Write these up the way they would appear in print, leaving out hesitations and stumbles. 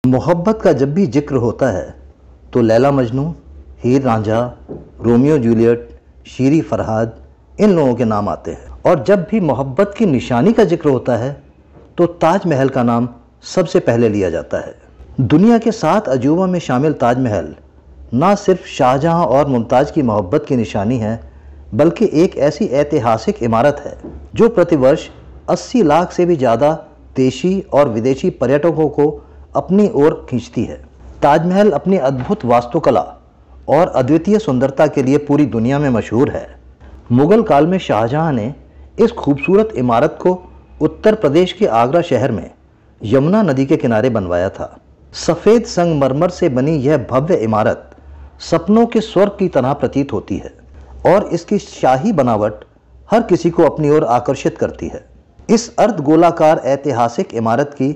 मोहब्बत का जब भी जिक्र होता है तो लैला मजनू, हीर रांझा, रोमियो जूलियट, शीरी फरहाद इन लोगों के नाम आते हैं। और जब भी मोहब्बत की निशानी का जिक्र होता है तो ताजमहल का नाम सबसे पहले लिया जाता है। दुनिया के 7 अजूबा में शामिल ताजमहल ना सिर्फ शाहजहां और मुमताज़ की मोहब्बत की निशानी है, बल्कि एक ऐसी ऐतिहासिक इमारत है जो प्रतिवर्ष 80 लाख से भी ज़्यादा देशी और विदेशी पर्यटकों को अपनी ओर खींचती है। ताजमहल अपनी अद्भुत वास्तुकला और अद्वितीय सुंदरता के लिए पूरी दुनिया में मशहूर है। मुगल काल में शाहजहां ने इस खूबसूरत इमारत को उत्तर प्रदेश के आगरा शहर में यमुना नदी के किनारे बनवाया था। सफ़ेद संगमरमर से बनी यह भव्य इमारत सपनों के स्वर्ग की तरह प्रतीत होती है और इसकी शाही बनावट हर किसी को अपनी ओर आकर्षित करती है। इस अर्धगोलाकार ऐतिहासिक इमारत की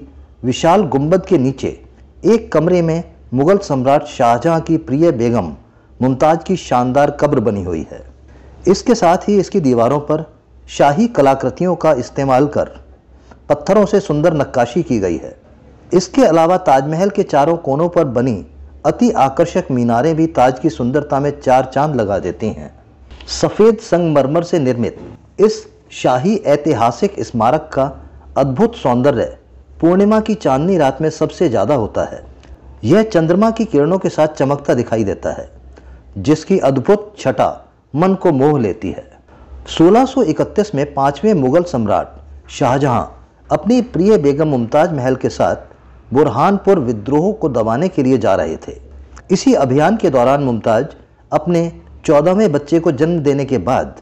विशाल गुंबद के नीचे एक कमरे में मुगल सम्राट शाहजहां की प्रिय बेगम मुमताज़ की शानदार कब्र बनी हुई है। इसके साथ ही इसकी दीवारों पर शाही कलाकृतियों का इस्तेमाल कर पत्थरों से सुंदर नक्काशी की गई है। इसके अलावा ताजमहल के चारों कोनों पर बनी अति आकर्षक मीनारें भी ताज की सुंदरता में 4 चांद लगा देती हैं। सफ़ेद संगमरमर से निर्मित इस शाही ऐतिहासिक स्मारक का अद्भुत सौंदर्य पूर्णिमा की चांदनी रात में सबसे ज़्यादा होता है। यह चंद्रमा की किरणों के साथ चमकता दिखाई देता है, जिसकी अद्भुत छटा मन को मोह लेती है। 1631 में 5वें मुगल सम्राट शाहजहां अपनी प्रिय बेगम मुमताज़ महल के साथ बुरहानपुर विद्रोह को दबाने के लिए जा रहे थे। इसी अभियान के दौरान मुमताज़ अपने 14वें बच्चे को जन्म देने के बाद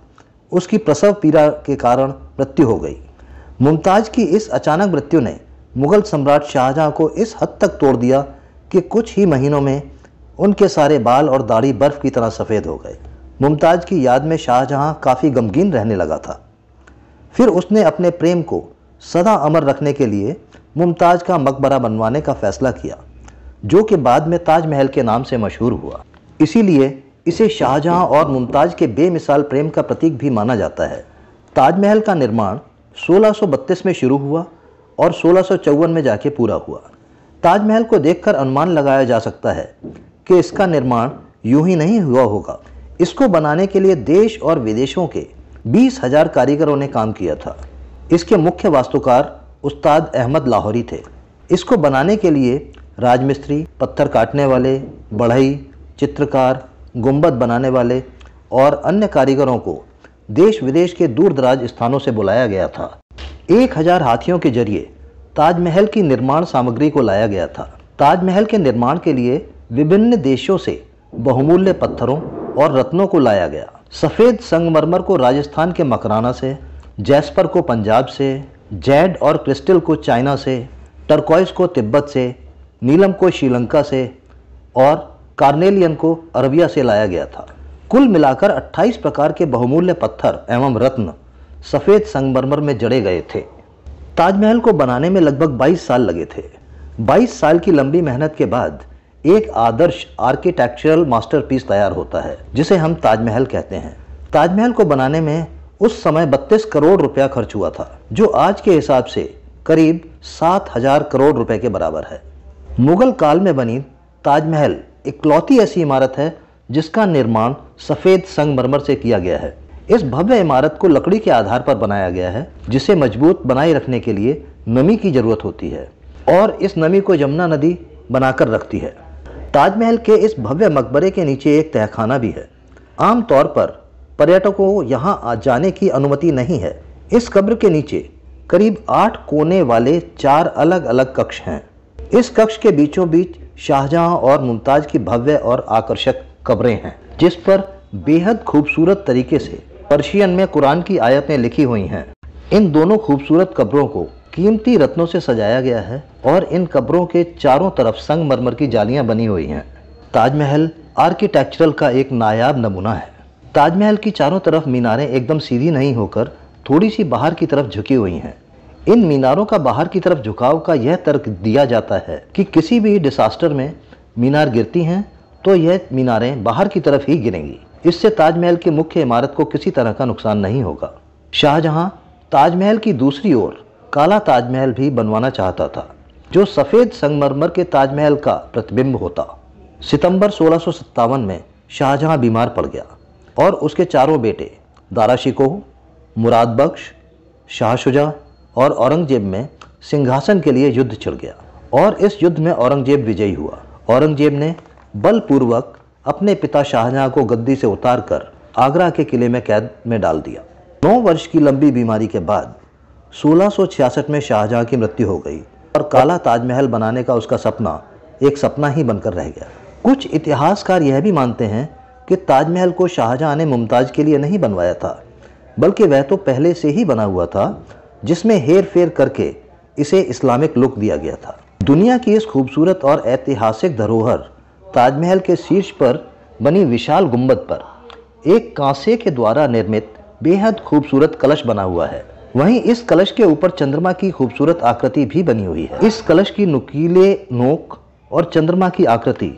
उसकी प्रसव पीड़ा के कारण मृत्यु हो गई। मुमताज़ की इस अचानक मृत्यु ने मुगल सम्राट शाहजहां को इस हद तक तोड़ दिया कि कुछ ही महीनों में उनके सारे बाल और दाढ़ी बर्फ की तरह सफ़ेद हो गए। मुमताज़ की याद में शाहजहां काफ़ी गमगीन रहने लगा था। फिर उसने अपने प्रेम को सदा अमर रखने के लिए मुमताज़ का मकबरा बनवाने का फैसला किया, जो कि बाद में ताजमहल के नाम से मशहूर हुआ। इसीलिए इसे शाहजहां और मुमताज़ के बेमिसाल प्रेम का प्रतीक भी माना जाता है। ताजमहल का निर्माण 1632 में शुरू हुआ और 1654 में जाके पूरा हुआ। ताजमहल को देखकर अनुमान लगाया जा सकता है कि इसका निर्माण यूं ही नहीं हुआ होगा। इसको बनाने के लिए देश और विदेशों के 20,000 कारीगरों ने काम किया था। इसके मुख्य वास्तुकार उस्ताद अहमद लाहौरी थे। इसको बनाने के लिए राजमिस्त्री, पत्थर काटने वाले, बढ़ई, चित्रकार, गुंबद बनाने वाले और अन्य कारीगरों को देश विदेश के दूर दराज स्थानों से बुलाया गया था। 1000 हाथियों के जरिए ताजमहल की निर्माण सामग्री को लाया गया था। ताजमहल के निर्माण के लिए विभिन्न देशों से बहुमूल्य पत्थरों और रत्नों को लाया गया। सफ़ेद संगमरमर को राजस्थान के मकराना से, जैस्पर को पंजाब से, जैड और क्रिस्टल को चाइना से, टर्कॉइस को तिब्बत से, नीलम को श्रीलंका से और कार्नेलियन को अरबिया से लाया गया था। कुल मिलाकर 28 प्रकार के बहुमूल्य पत्थर एवं रत्न सफ़ेद संगमरमर में जड़े गए थे। ताजमहल को बनाने में लगभग 22 साल लगे थे। 22 साल की लंबी मेहनत के बाद एक आदर्श आर्किटेक्चरल मास्टरपीस तैयार होता है, जिसे हम ताजमहल कहते हैं। ताजमहल को बनाने में उस समय 32 करोड़ रुपया खर्च हुआ था, जो आज के हिसाब से करीब 7,000 करोड़ रुपए के बराबर है। मुगल काल में बनी ताजमहल इकलौती ऐसी इमारत है जिसका निर्माण सफ़ेद संगमरमर से किया गया है। इस भव्य इमारत को लकड़ी के आधार पर बनाया गया है, जिसे मजबूत बनाए रखने के लिए नमी की जरूरत होती है और इस नमी को यमुना नदी बनाकर रखती है। ताजमहल के इस भव्य मकबरे के नीचे एक तहखाना भी है। आमतौर पर पर्यटकों को यहाँ जाने की अनुमति नहीं है। इस कब्र के नीचे करीब 8 कोने वाले 4 अलग अलग कक्ष हैं। इस कक्ष के बीचों बीच शाहजहां और मुमताज़ की भव्य और आकर्षक कब्रें हैं, जिस पर बेहद खूबसूरत तरीके से पर्शियन में कुरान की आयतें लिखी हुई हैं। इन दोनों खूबसूरत कब्रों को कीमती रत्नों से सजाया गया है और इन कब्रों के चारों तरफ संगमरमर की जालियां बनी हुई हैं। ताजमहल आर्किटेक्चरल का एक नायाब नमूना है। ताजमहल की चारों तरफ मीनारें एकदम सीधी नहीं होकर थोड़ी सी बाहर की तरफ झुकी हुई हैं। इन मीनारों का बाहर की तरफ झुकाव का यह तर्क दिया जाता है कि किसी भी डिसास्टर में मीनार गिरती हैं तो यह मीनारें बाहर की तरफ ही गिरेंगी। इससे ताजमहल की मुख्य इमारत को किसी तरह का नुकसान नहीं होगा। शाहजहां ताजमहल की दूसरी ओर काला ताजमहल भी बनवाना चाहता था, जो सफ़ेद संगमरमर के ताजमहल का प्रतिबिंब होता। सितंबर 1657 में शाहजहां बीमार पड़ गया और उसके चारों बेटे दारा शिकोह, मुराद बख्श, शाह शुजा और औरंगजेब में सिंहासन के लिए युद्ध छिड़ गया और इस युद्ध में औरंगजेब विजयी हुआ। औरंगजेब ने बलपूर्वक अपने पिता शाहजहां को गद्दी से उतारकर आगरा के किले में कैद में डाल दिया। 9 वर्ष की लंबी बीमारी के बाद 1666 में शाहजहां की मृत्यु हो गई और काला ताजमहल बनाने का उसका सपना एक सपना ही बनकर रह गया। कुछ इतिहासकार यह भी मानते हैं कि ताजमहल को शाहजहां ने मुमताज के लिए नहीं बनवाया था, बल्कि वह तो पहले से ही बना हुआ था, जिसमें हेर फेर करके इसे इस्लामिक लुक दिया गया था। दुनिया की इस खूबसूरत और ऐतिहासिक धरोहर ताजमहल के शीर्ष पर बनी विशाल गुंबद पर एक कांसे के द्वारा निर्मित बेहद खूबसूरत कलश बना हुआ है। वहीं इस कलश के ऊपर चंद्रमा की खूबसूरत आकृति भी बनी हुई है। इस कलश की नुकीले नोक और चंद्रमा की आकृति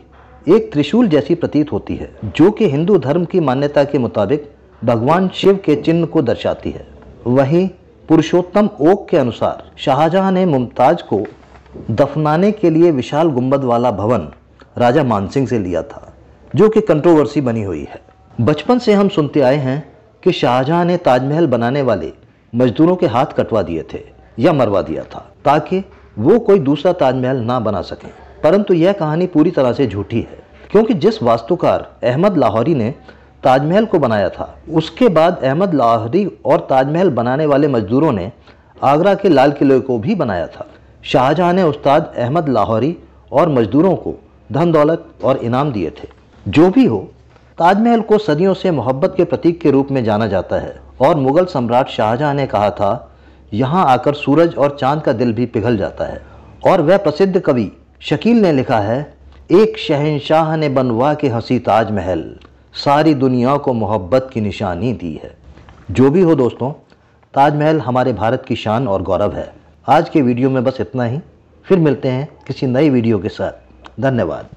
एक त्रिशूल जैसी प्रतीत होती है, जो कि हिंदू धर्म की मान्यता के मुताबिक भगवान शिव के चिन्ह को दर्शाती है। वहीं पुरुषोत्तम ओक के अनुसार शाहजहां ने मुमताज को दफनाने के लिए विशाल गुंबद वाला भवन राजा मानसिंह से लिया था, जो कि कंट्रोवर्सी बनी हुई है। बचपन से हम सुनते आए हैं कि शाहजहां ने ताजमहल बनाने वाले मजदूरों के हाथ कटवा दिए थे या मरवा दिया था ताकि वो कोई दूसरा ताजमहल ना बना सकें, परंतु यह कहानी पूरी तरह से झूठी है, क्योंकि जिस वास्तुकार अहमद लाहौरी ने ताजमहल को बनाया था, उसके बाद अहमद लाहौरी और ताजमहल बनाने वाले मजदूरों ने आगरा के लाल किले को भी बनाया था। शाहजहां ने उस्ताद अहमद लाहौरी और मजदूरों को धन दौलत और इनाम दिए थे। जो भी हो, ताजमहल को सदियों से मोहब्बत के प्रतीक के रूप में जाना जाता है और मुगल सम्राट शाहजहां ने कहा था, यहाँ आकर सूरज और चांद का दिल भी पिघल जाता है। और वह प्रसिद्ध कवि शकील ने लिखा है, एक शहंशाह ने बनवा के हंसी ताजमहल, सारी दुनिया को मोहब्बत की निशानी दी है। जो भी हो दोस्तों, ताजमहल हमारे भारत की शान और गौरव है। आज के वीडियो में बस इतना ही। फिर मिलते हैं किसी नई वीडियो के साथ। धन्यवाद।